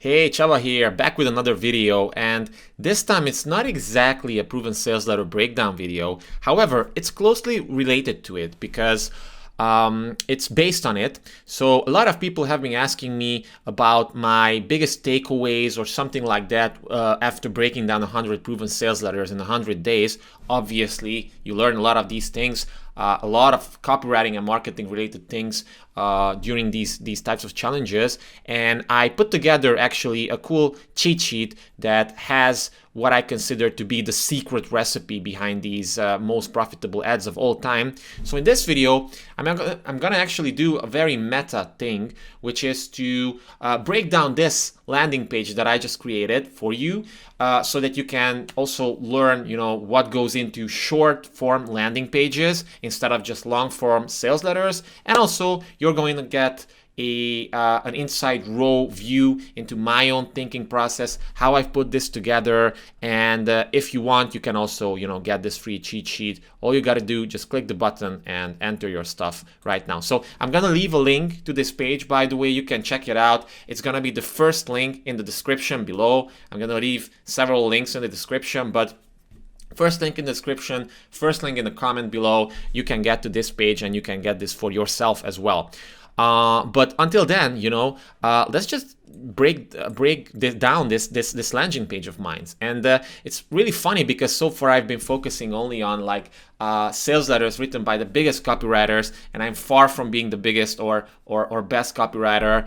Hey, Chava here, back with another video, and this time it's not exactly a proven sales letter breakdown video. However, it's closely related to it because it's based on it. So a lot of people have been asking me about my biggest takeaways or something like that after breaking down 100 proven sales letters in 100 days. Obviously, you learn a lot of these things, a lot of copywriting and marketing related things during these types of challenges. And I put together actually a cool cheat sheet that has what I consider to be the secret recipe behind these most profitable ads of all time. So in this video, I'm gonna actually do a very meta thing, which is to break down this landing page that I just created for you, so that you can also learn, what goes into short form landing pages instead of just long form sales letters, and also you're going to get an inside row view into my own thinking process, how I've put this together. And if you want, you can also get this free cheat sheet. All you got to do, just click the button and enter your stuff right now. So I'm gonna leave a link to this page, by the way. You can check it out. It's gonna be the first link in the description below. I'm gonna leave several links in the description, but first link in the description, first link in the comment below, you can get to this page and you can get this for yourself as well. But until then, let's just break down this landing page of mine. And it's really funny because so far I've been focusing only on sales letters written by the biggest copywriters, and I'm far from being the biggest or best copywriter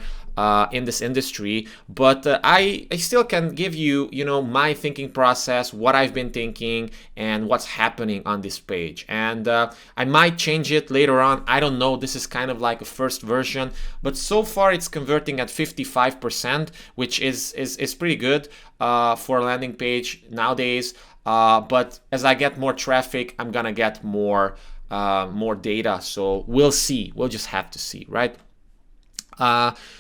in this industry. But I still can give you my thinking process, what I've been thinking, and what's happening on this page. And I might change it later on. I don't know. This is kind of like a first version, but so far it's converting at 55%, which is pretty good for a landing page nowadays. But as I get more traffic, I'm gonna get more data. So we'll see. We'll just have to see, right?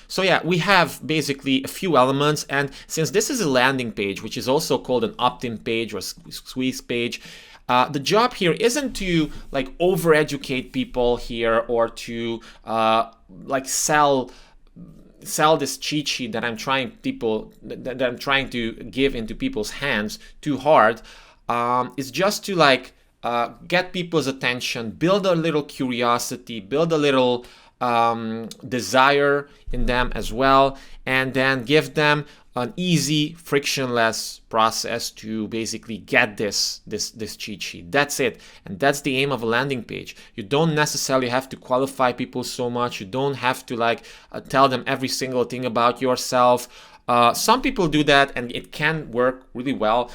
So yeah, we have basically a few elements, and since this is a landing page, which is also called an opt-in page or squeeze page, the job here isn't to over-educate people here or to sell this cheat sheet that I'm trying to give into people's hands too hard. It's just to get people's attention, build a little curiosity, build a little desire in them as well, and then give them an easy, frictionless process to basically get this cheat sheet. That's it, and that's the aim of a landing page. You don't necessarily have to qualify people so much. You don't have to tell them every single thing about yourself. Some people do that, and it can work really well.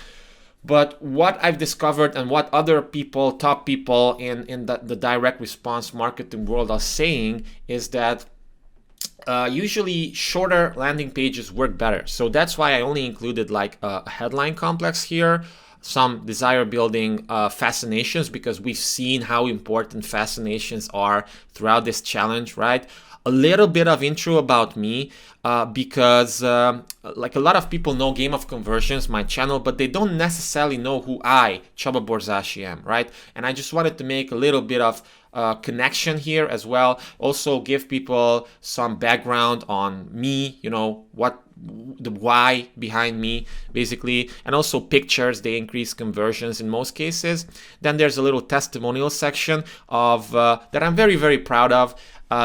But what I've discovered and what other people, top people in the direct response marketing world are saying is that usually shorter landing pages work better. So that's why I only included a headline complex here, some desire building fascinations, because we've seen how important fascinations are throughout this challenge, right? A little bit of intro about me, because a lot of people know Game of Conversions, my channel, but they don't necessarily know who I, Csaba Borzasi, am, right? And I just wanted to make a little bit of connection here as well. Also give people some background on me, what the why behind me, basically, and also pictures. They increase conversions in most cases. Then there's a little testimonial section of that I'm very, very proud of,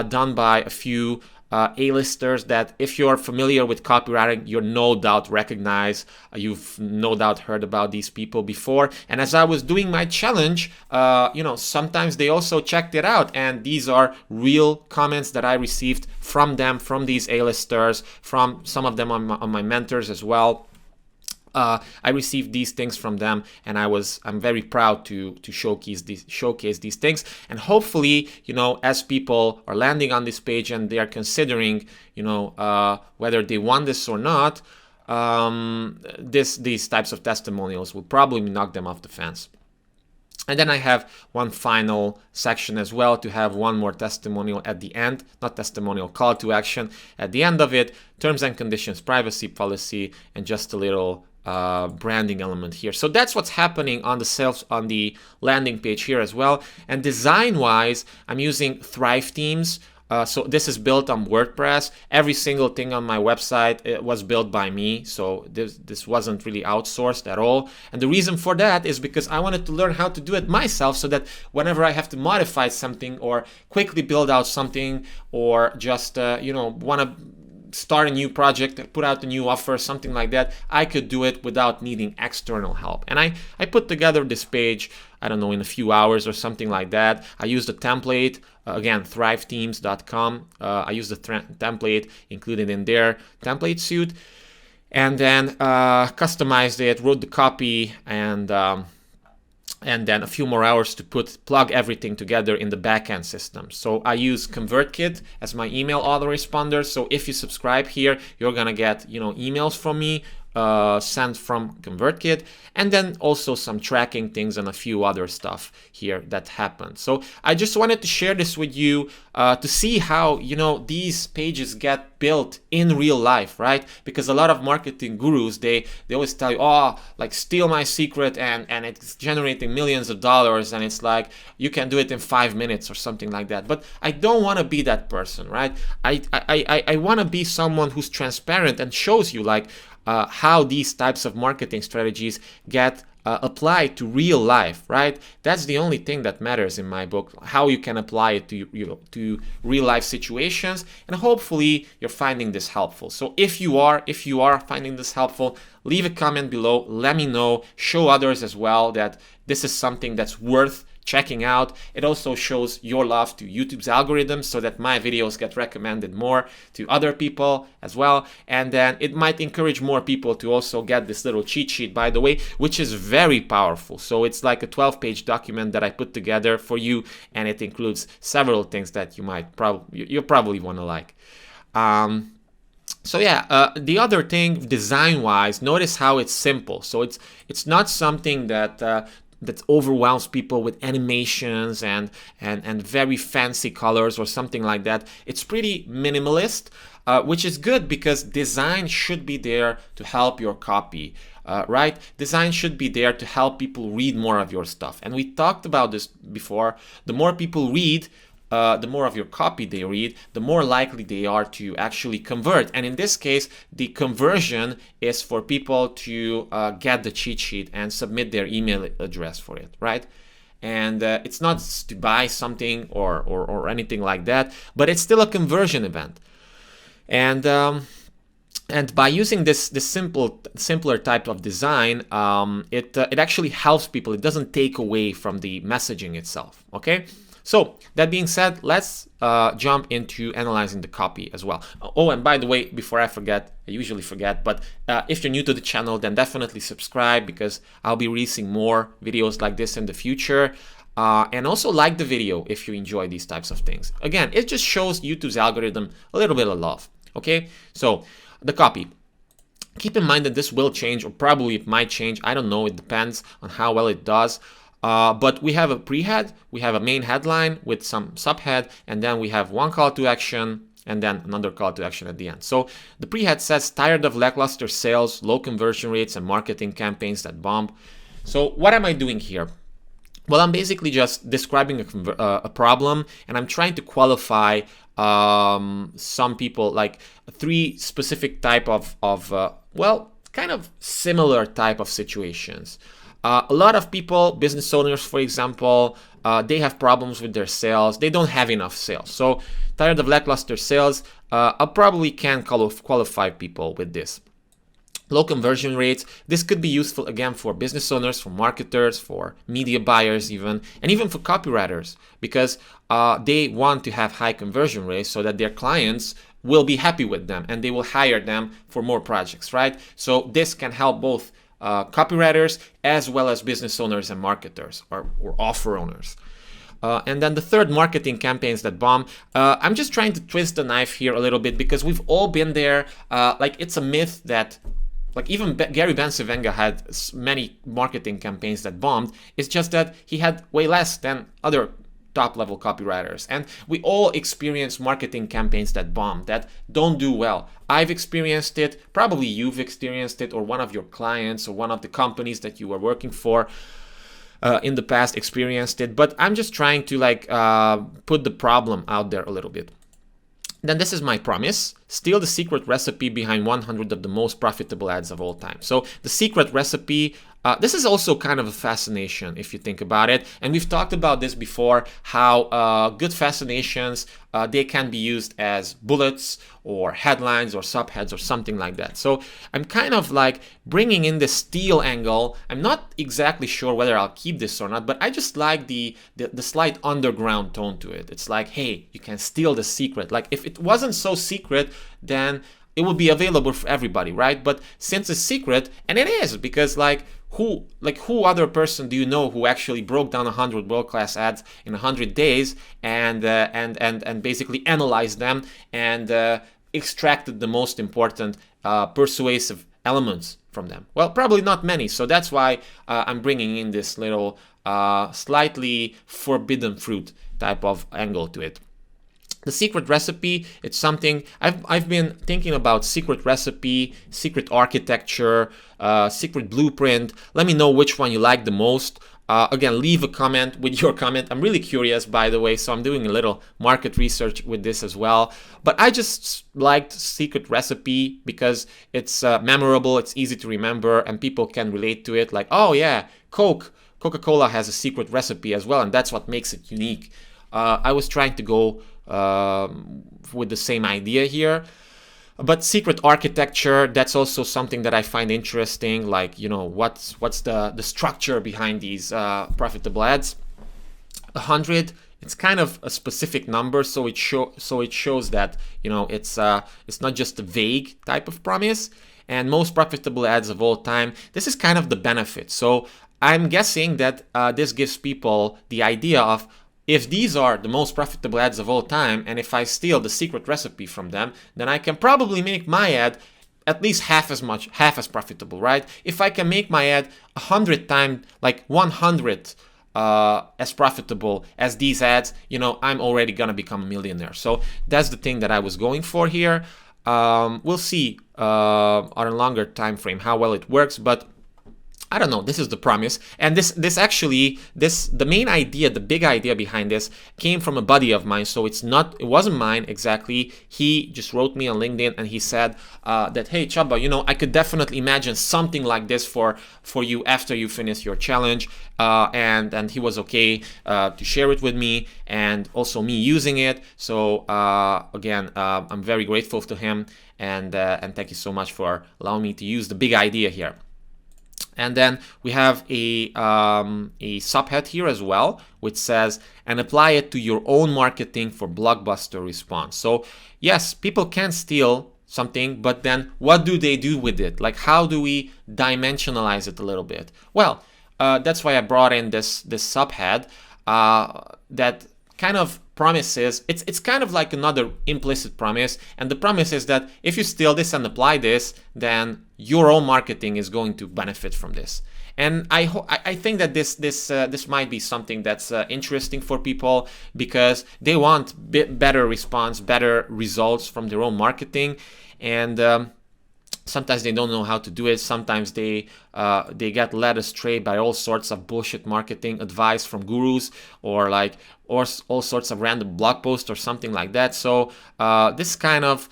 done by a few A-listers that, if you're familiar with copywriting, you're no doubt recognize. You've no doubt heard about these people before. And as I was doing my challenge, sometimes they also checked it out. And these are real comments that I received from them, from these A-listers, from some of them on my mentors as well. I received these things from them, and I'm very proud to showcase these things. And hopefully, as people are landing on this page and they are considering, whether they want this or not, these types of testimonials will probably knock them off the fence. And then I have one final section as well to have one more testimonial at the end, not testimonial, call to action at the end of it, terms and conditions, privacy policy, and just a little branding element here. So that's what's happening on the landing page here as well. And design wise, I'm using Thrive themes. So this is built on WordPress. Every single thing on my website, it was built by me. So this wasn't really outsourced at all. And the reason for that is because I wanted to learn how to do it myself, so that whenever I have to modify something or quickly build out something, or just want to start a new project, put out a new offer, something like that, I could do it without needing external help. And I put together this page, I don't know, in a few hours or something like that. I used a template, again, thriveteams.com. I used the template included in their template suite, and then customized it, wrote the copy, and then a few more hours to plug everything together in the backend system. So I use ConvertKit as my email autoresponder. So if you subscribe here, you're gonna get emails from me sent from ConvertKit, and then also some tracking things and a few other stuff here that happened. So I just wanted to share this with you to see how these pages get built in real life, right? Because a lot of marketing gurus, they always tell you, oh, like, steal my secret and it's generating millions of dollars, and it's like you can do it in 5 minutes or something like that. But I don't want to be that person, right? I want to be someone who's transparent and shows you like how these types of marketing strategies get applied to real life, right? That's the only thing that matters in my book, how you can apply it to real life situations. And hopefully you're finding this helpful. So if you are finding this helpful, leave a comment below, let me know, show others as well that this is something that's worth checking out. It also shows your love to YouTube's algorithm, so that my videos get recommended more to other people as well. And then it might encourage more people to also get this little cheat sheet, by the way, which is very powerful. So it's like a 12-page document that I put together for you, and it includes several things that you probably want to like. So yeah, the other thing, design-wise, notice how it's simple. So it's not something that overwhelms people with animations and very fancy colors or something like that. It's pretty minimalist, which is good, because design should be there to help your copy, right? Design should be there to help people read more of your stuff. And we talked about this before. The more people read, the more of your copy they read, the more likely they are to actually convert. And in this case, the conversion is for people to get the cheat sheet and submit their email address for it, right? And it's not to buy something or anything like that, but it's still a conversion event. And by using this simpler type of design, it actually helps people. It doesn't take away from the messaging itself, okay? So that being said, let's jump into analyzing the copy as well. Oh, and by the way, before I forget, I usually forget, but if you're new to the channel, then definitely subscribe, because I'll be releasing more videos like this in the future. And also like the video if you enjoy these types of things. Again, it just shows YouTube's algorithm a little bit of love, okay? So the copy. Keep in mind that this will change, or probably it might change. I don't know, it depends on how well it does. But we have a pre-head, we have a main headline with some subhead, and then we have one call to action, and then another call to action at the end. So the pre-head says, tired of lackluster sales, low conversion rates, and marketing campaigns that bomb. So what am I doing here? Well, I'm basically just describing a problem, and I'm trying to qualify some people, like 3 specific type of kind of similar type of situations. A lot of people, business owners, for example, they have problems with their sales. They don't have enough sales. So tired of lackluster sales, I probably can qualify people with this. Low conversion rates, this could be useful again for business owners, for marketers, for media buyers even, and even for copywriters, because they want to have high conversion rates so that their clients will be happy with them and they will hire them for more projects, right? So this can help both copywriters as well as business owners and marketers or offer owners. And then the third, marketing campaigns that bomb. I'm just trying to twist the knife here a little bit, because we've all been there. Like, it's a myth that, like, even Gary Bencivenga had many marketing campaigns that bombed. It's just that he had way less than other top-level copywriters. And we all experience marketing campaigns that bomb, that don't do well. I've experienced it, probably you've experienced it, or one of your clients or one of the companies that you were working for in the past experienced it. But I'm just trying to put the problem out there a little bit. Then this is my promise: steal the secret recipe behind 100 of the most profitable ads of all time. So the secret recipe, this is also kind of a fascination if you think about it. And we've talked about this before, how good fascinations, they can be used as bullets or headlines or subheads or something like that. So I'm kind of like bringing in the steal angle. I'm not exactly sure whether I'll keep this or not, but I just like the slight underground tone to it. It's like, hey, you can steal the secret. Like if it wasn't so secret, then it would be available for everybody, right? But since it's secret, and it is, because who other person do you know who actually broke down 100 world-class ads in 100 days and basically analyzed them and extracted the most important persuasive elements from them? Well, probably not many. So that's why I'm bringing in this little slightly forbidden fruit type of angle to it. The secret recipe, it's something I've been thinking about: secret recipe, secret architecture, secret blueprint. Let me know which one you like the most. Again, leave a comment with your comment. I'm really curious, by the way, so I'm doing a little market research with this as well. But I just liked secret recipe because it's memorable, it's easy to remember, and people can relate to it. Like, oh yeah, Coca-Cola has a secret recipe as well, and that's what makes it unique. I was trying to go with the same idea here. But secret architecture, that's also something that I find interesting. Like, what's the structure behind these profitable ads? 100, it's kind of a specific number, so it shows that it's not just a vague type of promise. And most profitable ads of all time, this is kind of the benefit. So I'm guessing that this gives people the idea of, if these are the most profitable ads of all time, and if I steal the secret recipe from them, then I can probably make my ad at least half as profitable, right? If I can make my ad 100 times, like 100 as profitable as these ads, I'm already gonna become a millionaire. So that's the thing that I was going for here. We'll see on a longer time frame how well it works, but I don't know, this is the promise. And the main idea, the big idea behind this came from a buddy of mine. So it wasn't mine exactly. He just wrote me on LinkedIn and he said that, hey, Csaba, I could definitely imagine something like this for you after you finish your challenge. And he was okay to share it with me, and also me using it. So again, I'm very grateful to him, and thank you so much for allowing me to use the big idea here. And then we have a subhead here as well, which says, and apply it to your own marketing for blockbuster response. So yes, people can steal something, but then what do they do with it? Like, how do we dimensionalize it a little bit? Well, that's why I brought in this subhead that kind of promises, it's kind of like another implicit promise, and the promise is that if you steal this and apply this, then your own marketing is going to benefit from this. And I think that this might be something that's interesting for people, because they want better response, better results from their own marketing, and sometimes they don't know how to do it. Sometimes they get led astray by all sorts of bullshit marketing advice from gurus, or all sorts of random blog posts or something like that. So this kind of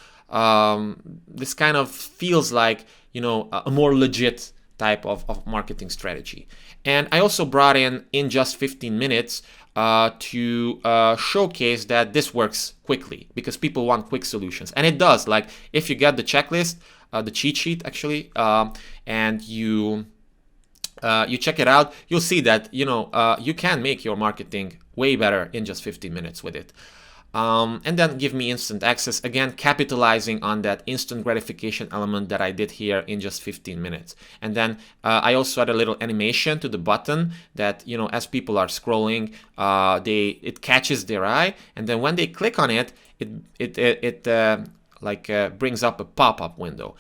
feels like a more legit type of marketing strategy. And I also brought in just 15 minutes to showcase that this works quickly, because people want quick solutions, and it does. Like, if you get the checklist, the cheat sheet actually, and you check it out, you'll see that you can make your marketing way better in just 15 minutes with it. And then give me instant access, again capitalizing on that instant gratification element that I did here in just 15 minutes. And then I also add a little animation to the button that, as people are scrolling, it catches their eye, and then when they click on it, it brings up a pop-up window.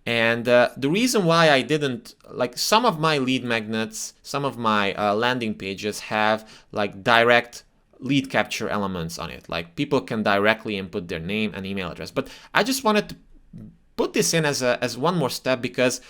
And the reason why I didn't, some of my lead magnets, some of my landing pages have direct lead capture elements on it. Like, people can directly input their name and email address. But I just wanted to put this in as one more step, because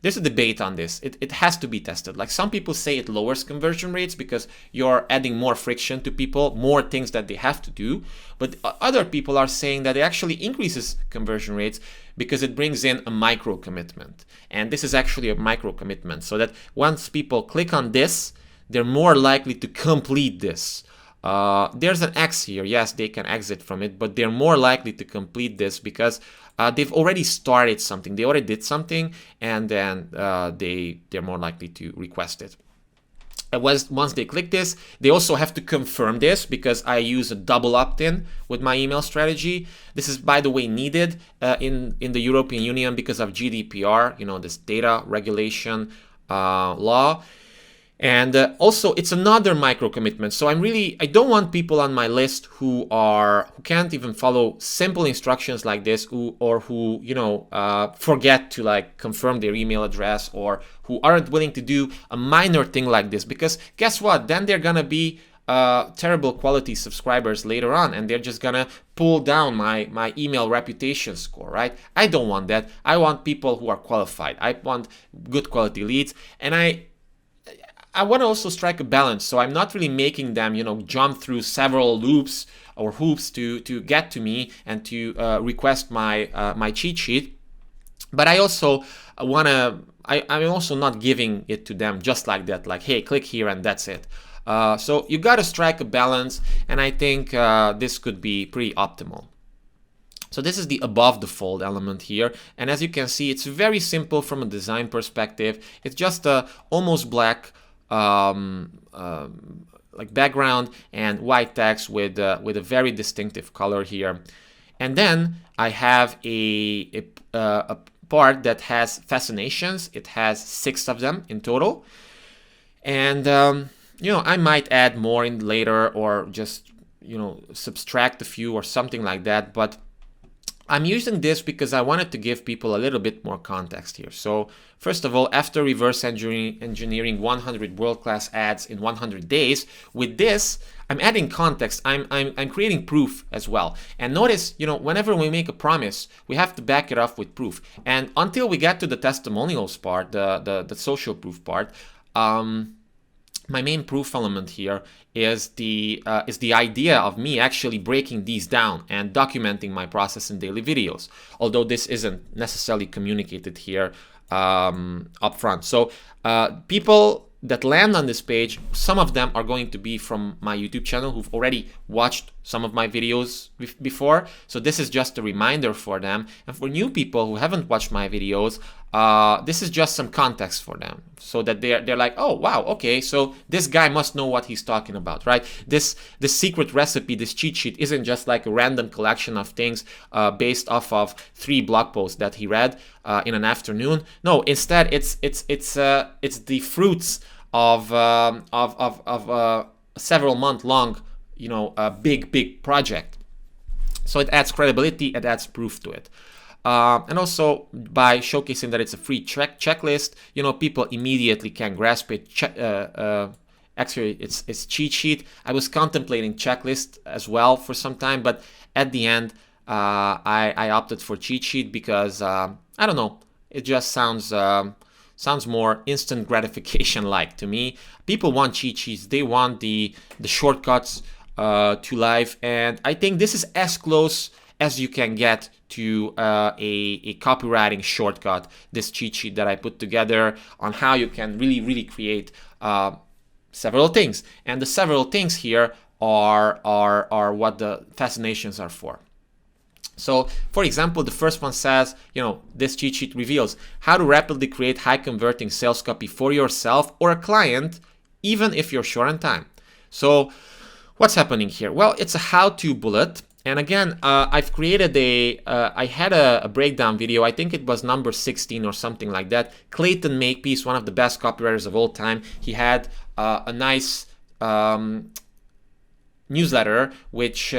there's a debate on this. It has to be tested. Like some people say it lowers conversion rates because you're adding more friction to people, more things that they have to do. But other people are saying that it actually increases conversion rates because it brings in a micro commitment. And this is actually a micro commitment, so that once people click on this, they're more likely to complete this. There's an X here. Yes, they can exit from it, but they're more likely to complete this because they've already started something. They already did something, and then they're more likely to request it. And once they click this, they also have to confirm this because I use a double opt-in with my email strategy. This is, by the way, needed in the European Union because of GDPR, this data regulation law. And also, it's another micro commitment. So I don't want people on my list who can't even follow simple instructions like this, who forget to like confirm their email address, or who aren't willing to do a minor thing like this. Because guess what? Then they're gonna be terrible quality subscribers later on, and they're just gonna pull down my email reputation score, right? I don't want that. I want people who are qualified. I want good quality leads, and I want to also strike a balance, so I'm not really making them, jump through several loops or hoops to get to me and to request my cheat sheet. But I also I'm also not giving it to them just like that, like, hey, click here and that's it. So you got to strike a balance, and I think this could be pretty optimal. So this is the above the fold element here, and as you can see, it's very simple from a design perspective. It's just a almost black like background and white text with a very distinctive color here. And then I have a part that has fascinations. It has 6 of them in total, and I might add more in later, or just subtract a few or something like that. But I'm using this because I wanted to give people a little bit more context here. So first of all, after reverse engineering 100 world-class ads in 100 days, with this, I'm adding context. I'm creating proof as well. And notice, whenever we make a promise, we have to back it up with proof. And until we get to the testimonials part, the social proof part, my main proof element here is the idea of me actually breaking these down and documenting my process in daily videos, although this isn't necessarily communicated here up front. So people that land on this page, some of them are going to be from my YouTube channel who've already watched some of my videos before. So this is just a reminder for them. And for new people who haven't watched my videos, this is just some context for them, so that they're like, oh wow, okay, so this guy must know what he's talking about, right? This secret recipe, this cheat sheet, isn't just like a random collection of things based off of 3 blog posts that he read in an afternoon. No, instead it's the fruits of several month long big project. So it adds credibility, it adds proof to it. And also, by showcasing that it's a free checklist, people immediately can grasp it. Actually, it's cheat sheet. I was contemplating checklist as well for some time, but at the end, I opted for cheat sheet because I don't know, it just sounds more instant gratification like to me. People want cheat sheets. They want the shortcuts to life, and I think this is as close as you can get to a copywriting shortcut, this cheat sheet that I put together on how you can really create several things. And the several things here are what the fascinations are for. So, for example, the first one says, this cheat sheet reveals how to rapidly create high converting sales copy for yourself or a client, even if you're short on time. So what's happening here? Well, it's a how-to bullet. And again, I've created I had a breakdown video. I think it was number 16 or something like that. Clayton Makepeace, one of the best copywriters of all time. He had a nice newsletter which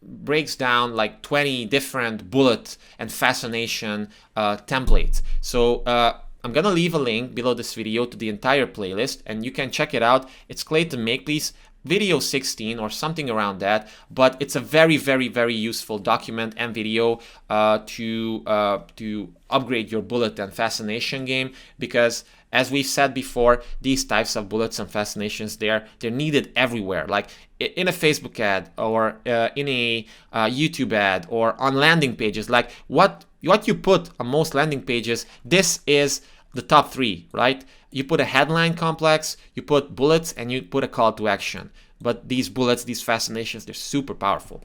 breaks down like 20 different bullet and fascination templates. So I'm gonna leave a link below this video to the entire playlist, and you can check it out. It's Clayton Makepeace. video 16 or something around that, but it's a very, very, very useful document and video to upgrade your bullet and fascination game, because as we've said before, these types of bullets and fascinations, they're needed everywhere, like in a Facebook ad or in a YouTube ad or on landing pages. Like what you put on most landing pages, this is the top three, right? You put a headline complex, you put bullets, and you put a call to action. But these bullets, these fascinations, they're super powerful.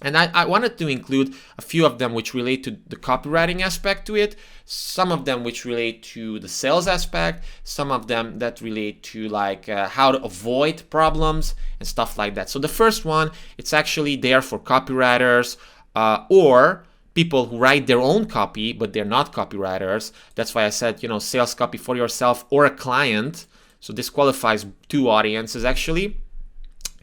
And I wanted to include a few of them which relate to the copywriting aspect to it, some of them which relate to the sales aspect, some of them that relate to like how to avoid problems and stuff like that. So the first one, it's actually there for copywriters or people who write their own copy, but they're not copywriters. That's why I said, sales copy for yourself or a client. So this qualifies two audiences actually,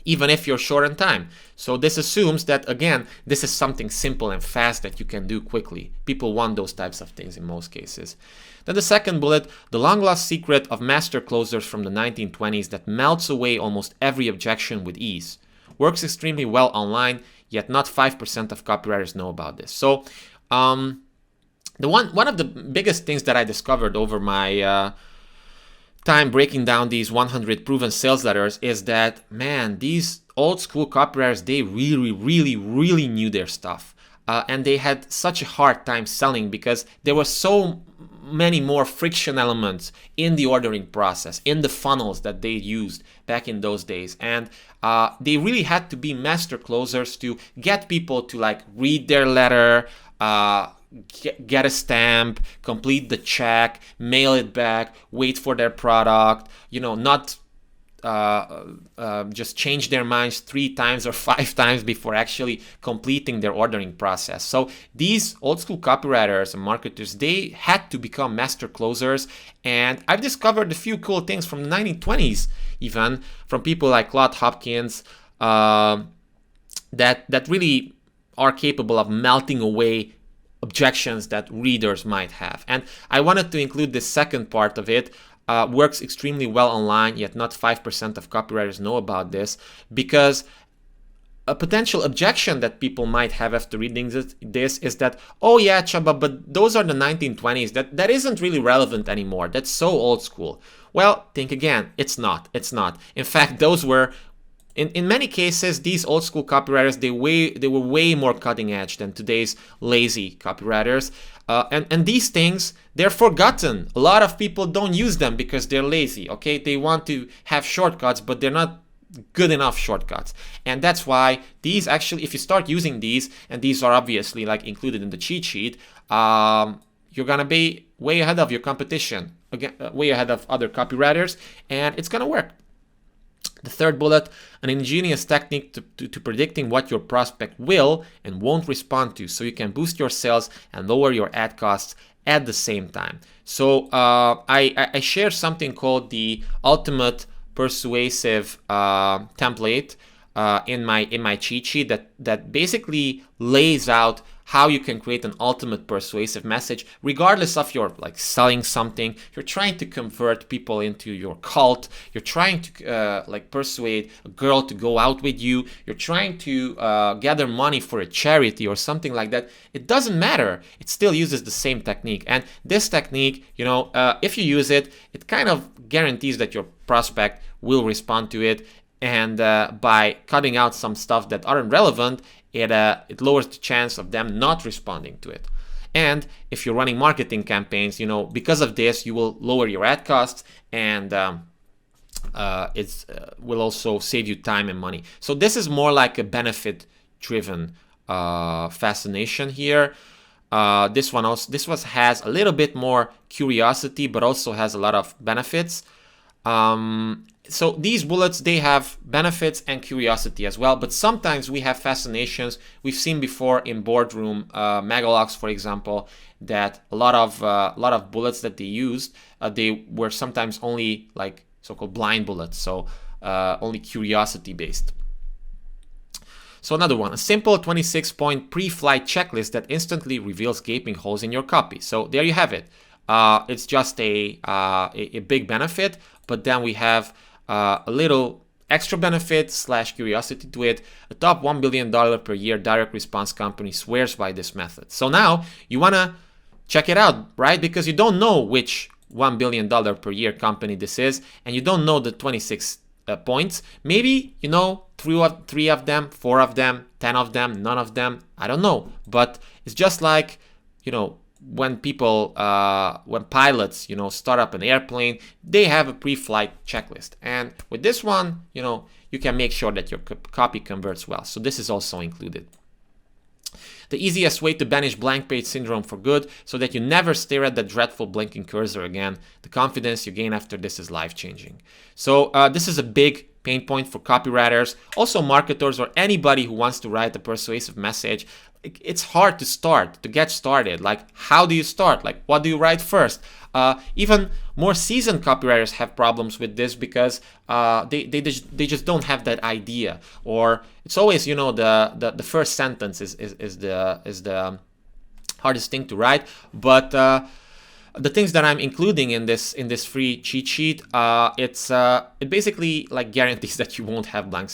even if you're short on time. So this assumes that, again, this is something simple and fast that you can do quickly. People want those types of things in most cases. Then the second bullet, the long-lost secret of master closers from the 1920s that melts away almost every objection with ease. Works extremely well online, yet not 5% of copywriters know about this. So one of the biggest things that I discovered over my time breaking down these 100 proven sales letters is that, man, these old school copywriters, they really, really, really knew their stuff. And they had such a hard time selling because there were so many more friction elements in the ordering process, in the funnels that they used back in those days. And they really had to be master closers to get people to like read their letter, get a stamp, complete the check, mail it back, wait for their product, not just change their minds 3 times or 5 times before actually completing their ordering process. So these old school copywriters and marketers, they had to become master closers. And I've discovered a few cool things from the 1920s, even from people like Claude Hopkins, that really are capable of melting away objections that readers might have. And I wanted to include this second part of it. Works extremely well online, yet not 5% of copywriters know about this, because a potential objection that people might have after reading this is that, oh yeah, Chaba, but those are the 1920s. That isn't really relevant anymore. That's so old school. Well, think again. It's not. In fact, those were, in many cases, these old school copywriters, they were way more cutting edge than today's lazy copywriters. And these things, they're forgotten. A lot of people don't use them because they're lazy, okay? They want to have shortcuts, but they're not good enough shortcuts. And that's why these actually, if you start using these, and these are obviously like included in the cheat sheet, you're gonna be way ahead of your competition, again, way ahead of other copywriters, and it's gonna work. The third bullet, an ingenious technique to predicting what your prospect will and won't respond to, so you can boost your sales and lower your ad costs at the same time. So I share something called the ultimate persuasive template in my cheat sheet that basically lays out how you can create an ultimate persuasive message, regardless of your like selling something. You're trying to convert people into your cult. You're trying to like persuade a girl to go out with you. You're trying to gather money for a charity or something like that. It doesn't matter. It still uses the same technique. And this technique, if you use it, it kind of guarantees that your prospect will respond to it. And by cutting out some stuff that aren't relevant, it lowers the chance of them not responding to it. And if you're running marketing campaigns, because of this, you will lower your ad costs, and it will also save you time and money. So this is more like a benefit-driven fascination here. This one has a little bit more curiosity, but also has a lot of benefits. So these bullets, they have benefits and curiosity as well, but sometimes we have fascinations. We've seen before in boardroom megalogs, for example, that a lot of bullets that they used, they were sometimes only like so-called blind bullets, so only curiosity based. So another one, a simple 26-point pre-flight checklist that instantly reveals gaping holes in your copy. So there you have it. It's just a big benefit, but then we have a little extra benefit / curiosity to it. A top $1 billion per year direct response company swears by this method. So now you want to check it out, right? Because you don't know which $1 billion per year company this is, and you don't know the 26 points. Maybe you know three of them, 4 of them, 10 of them, none of them. I don't know. But it's just like, you know, when people, when pilots, you know, start up an airplane, they have a pre-flight checklist. And with this one, you know, you can make sure that your copy converts well. So this is also included. The easiest way to banish blank page syndrome for good, so that you never stare at that dreadful blinking cursor again. The confidence you gain after this is life-changing. So this is a big pain point for copywriters, also marketers, or anybody who wants to write a persuasive message. It's hard to get started. Like, how do you start? Like, what do you write first? Even more seasoned copywriters have problems with this because they just don't have that idea. Or it's always, you know, the first sentence is the hardest thing to write. But the things that I'm including in this free cheat sheet, it basically like guarantees that you won't have blank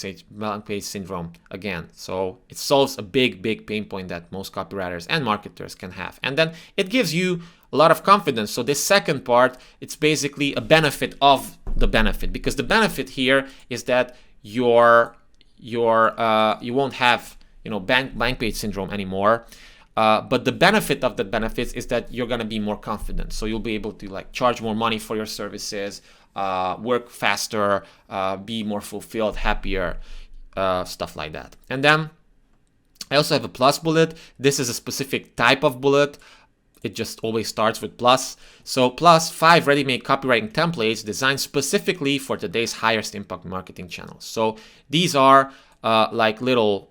page syndrome again. So it solves a big pain point that most copywriters and marketers can have, and then it gives you a lot of confidence. So this second part, it's basically a benefit of the benefit, because the benefit here is that you won't have, you know, blank page syndrome anymore. But the benefit of the benefits is that you're going to be more confident. So you'll be able to like charge more money for your services, work faster, be more fulfilled, happier, stuff like that. And then I also have a plus bullet. This is a specific type of bullet. It just always starts with plus. So plus 5 ready-made copywriting templates designed specifically for today's highest impact marketing channels. So these are like little,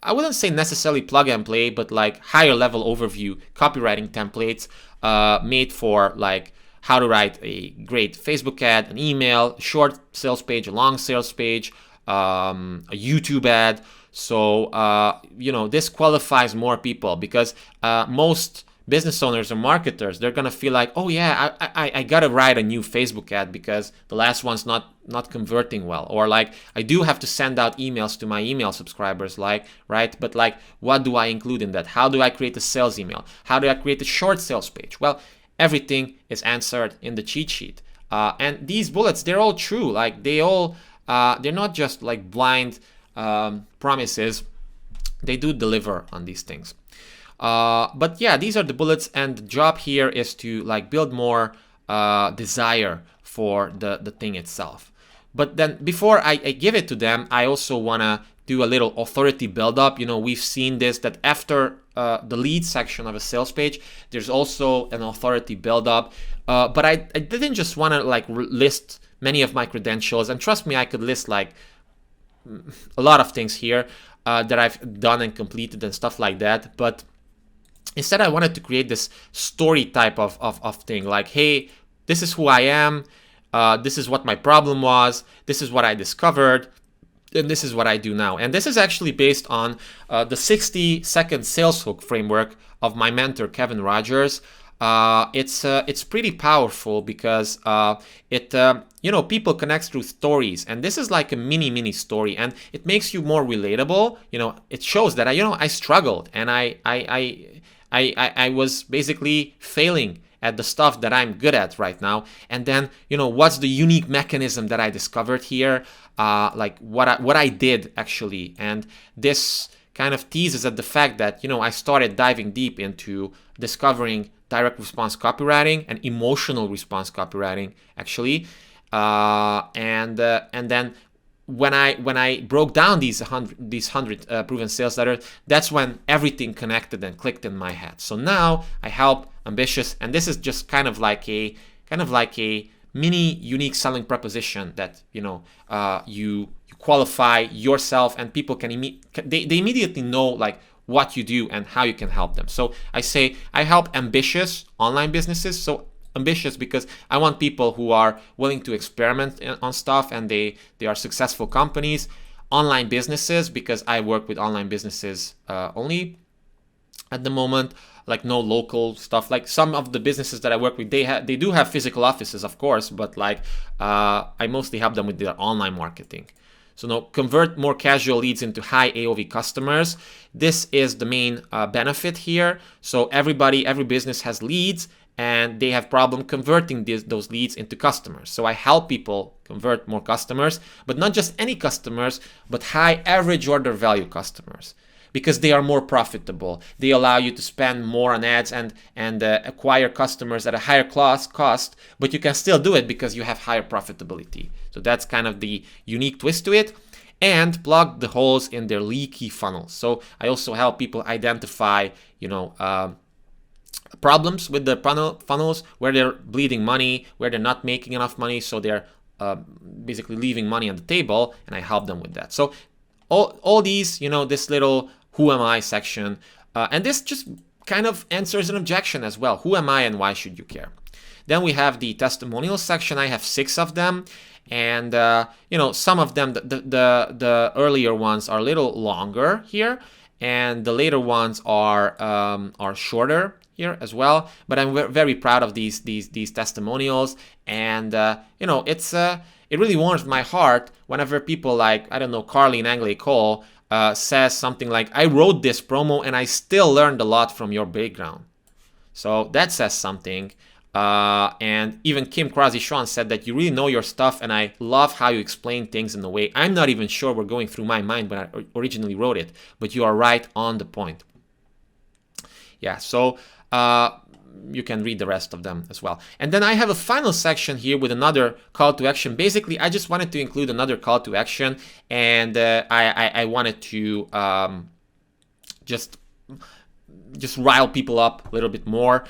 I wouldn't say necessarily plug and play, but like higher level overview copywriting templates made for like how to write a great Facebook ad, an email, a short sales page, a long sales page, a YouTube ad. So, you know, this qualifies more people, because most business owners or marketers, they're gonna feel like, oh yeah, I gotta write a new Facebook ad because the last one's not converting well, or like I do have to send out emails to my email subscribers, like, right? But like, what do I include in that? How do I create a sales email? How do I create a short sales page? Well, everything is answered in the cheat sheet, and these bullets, they're all true. Like they all, they're not just like blind promises. They do deliver on these things. But yeah, these are the bullets, and the job here is to like build more desire for the thing itself. But then before I give it to them, I also want to do a little authority buildup. You know, we've seen this, that after the lead section of a sales page, there's also an authority buildup. But I didn't just want to like list many of my credentials, and trust me, I could list like a lot of things here that I've done and completed and stuff like that. But instead, I wanted to create this story type of thing, like, hey, this is who I am, this is what my problem was, this is what I discovered, and this is what I do now. And this is actually based on the 60-second sales hook framework of my mentor, Kevin Rogers. It's pretty powerful because you know, people connect through stories, and this is like a mini story, and it makes you more relatable. You know, it shows that I struggled, and I was basically failing at the stuff that I'm good at right now. And then, you know, what's the unique mechanism that I discovered here? Like what I did actually. And this kind of teases at the fact that, you know, I started diving deep into discovering direct response copywriting and emotional response copywriting actually. And then when I broke down these 100 proven sales letters, that's when everything connected and clicked in my head. So now I help ambitious, and this is just kind of like a mini unique selling proposition that, you know, you qualify yourself, and people can they immediately know like what you do and how you can help them. So I say I help ambitious online businesses. So ambitious because I want people who are willing to experiment on stuff and they are successful companies. Online businesses because I work with online businesses only. at the moment, like no local stuff. Like some of the businesses that I work with, they do have physical offices, of course, but like I mostly help them with their online marketing. So now convert more casual leads into high AOV customers. This is the main benefit here. So every business has leads, and they have problem converting those leads into customers. So I help people convert more customers, but not just any customers, but high average order value customers, because they are more profitable. They allow you to spend more on ads and acquire customers at a higher cost, but you can still do it because you have higher profitability. So that's kind of the unique twist to it. And plug the holes in their leaky funnels. So I also help people identify, problems with the funnels, where they're bleeding money, where they're not making enough money, so they're basically leaving money on the table, and I help them with that. So all these, this little who am I section, and this just kind of answers an objection as well. Who am I and why should you care? Then we have the testimonials section. I have 6 of them, and some of them, the earlier ones are a little longer here, and the later ones are shorter here as well. But I'm very proud of these testimonials, and it really warms my heart whenever people like, I don't know, Carly and Angley Cole says something like, I wrote this promo and I still learned a lot from your background. So that says something. And even Kim Krasi-Sean said that you really know your stuff, and I love how you explain things in a way I'm not even sure were going through my mind when I originally wrote it, but you are right on the point. Yeah, so you can read the rest of them as well. And then I have a final section here with another call to action. Basically, I just wanted to include another call to action, and I wanted to just rile people up a little bit more.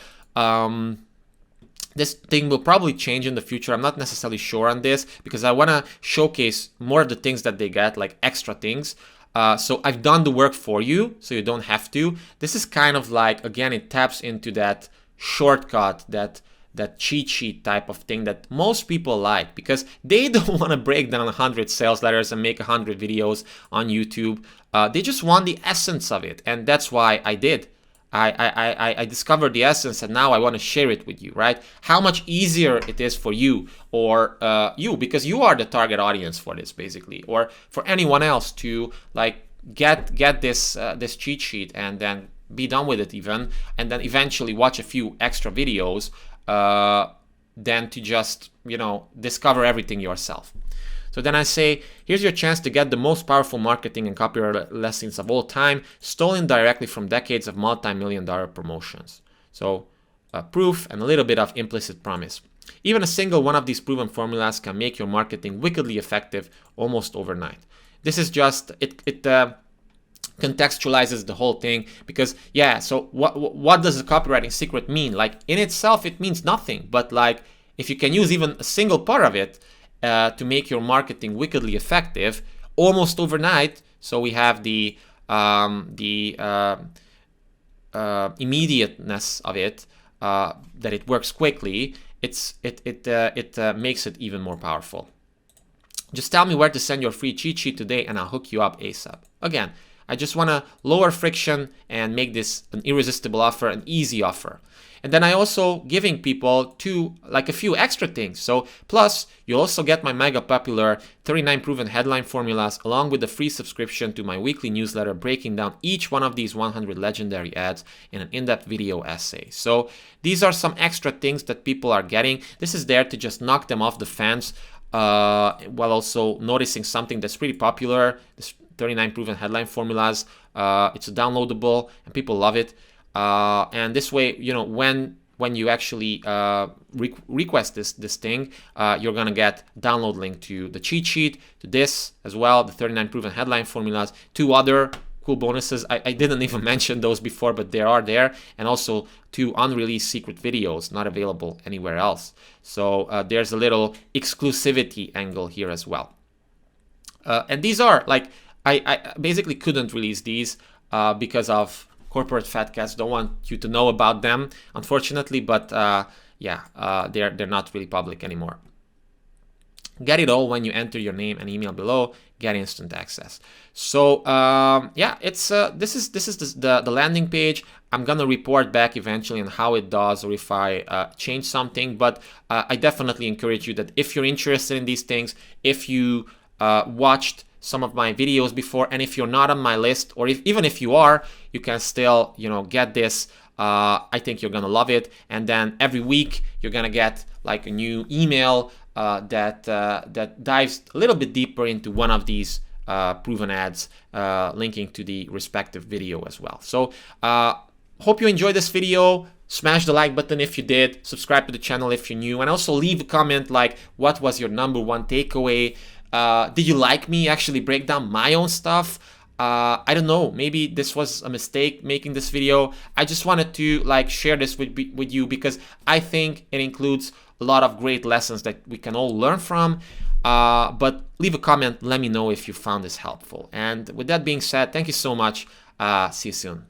This thing will probably change in the future. I'm not necessarily sure on this, because I want to showcase more of the things that they get, like extra things. So I've done the work for you, so you don't have to. This is kind of like, again, it taps into that shortcut, that cheat sheet type of thing that most people like, because they don't want to break down 100 sales letters and make 100 videos on YouTube. They just want the essence of it, and that's why I did. I discovered the essence, and now I want to share it with you, right? How much easier it is for you, or because you are the target audience for this, basically, or for anyone else to like get this cheat sheet and then be done with it even, and then eventually watch a few extra videos, than to just discover everything yourself. So then I say, here's your chance to get the most powerful marketing and copywriting lessons of all time, stolen directly from decades of multi-million-dollar promotions. So proof and a little bit of implicit promise. Even a single one of these proven formulas can make your marketing wickedly effective almost overnight. This is just, it contextualizes the whole thing, because so what does a copywriting secret mean? Like, in itself, it means nothing, but like, if you can use even a single part of it, to make your marketing wickedly effective almost overnight. So we have the immediateness of it, that it works quickly. It makes it even more powerful. Just tell me where to send your free cheat sheet today, and I'll hook you up ASAP. Again, I just want to lower friction and make this an irresistible offer, an easy offer. And then I also giving people a few extra things. So plus, you also get my mega popular 39 proven headline formulas, along with a free subscription to my weekly newsletter, breaking down each one of these 100 legendary ads in an in-depth video essay. So these are some extra things that people are getting. This is there to just knock them off the fence, while also noticing something that's pretty popular. This 39 proven headline formulas. It's downloadable and people love it. And this way, when you actually request this thing, you're gonna get download link to the cheat sheet, to this as well, the 39 proven headline formulas, 2 other cool bonuses. I didn't even mention those before, but they are there, and also 2 unreleased secret videos not available anywhere else. So there's a little exclusivity angle here as well. And these are like, I basically couldn't release these because of corporate fat cats don't want you to know about them, unfortunately, but they're not really public anymore. Get it all when you enter your name and email below. Get instant access. So yeah, it's this is the landing page. I'm gonna report back eventually on how it does or if I change something. But I definitely encourage you that if you're interested in these things, if you watched some of my videos before, and if you're not on my list, or even if you are, you can still get this. I think you're gonna love it. And then every week you're gonna get like a new email that dives a little bit deeper into one of these proven ads, linking to the respective video as well. So hope you enjoyed this video. Smash the like button if you did, subscribe to the channel if you're new, and also leave a comment like what was your #1 takeaway. Did you like me actually break down my own stuff? I don't know, maybe this was a mistake making this video. I just wanted to like share this with you because I think it includes a lot of great lessons that we can all learn from. But leave a comment, let me know if you found this helpful. And with that being said, thank you so much. See you soon.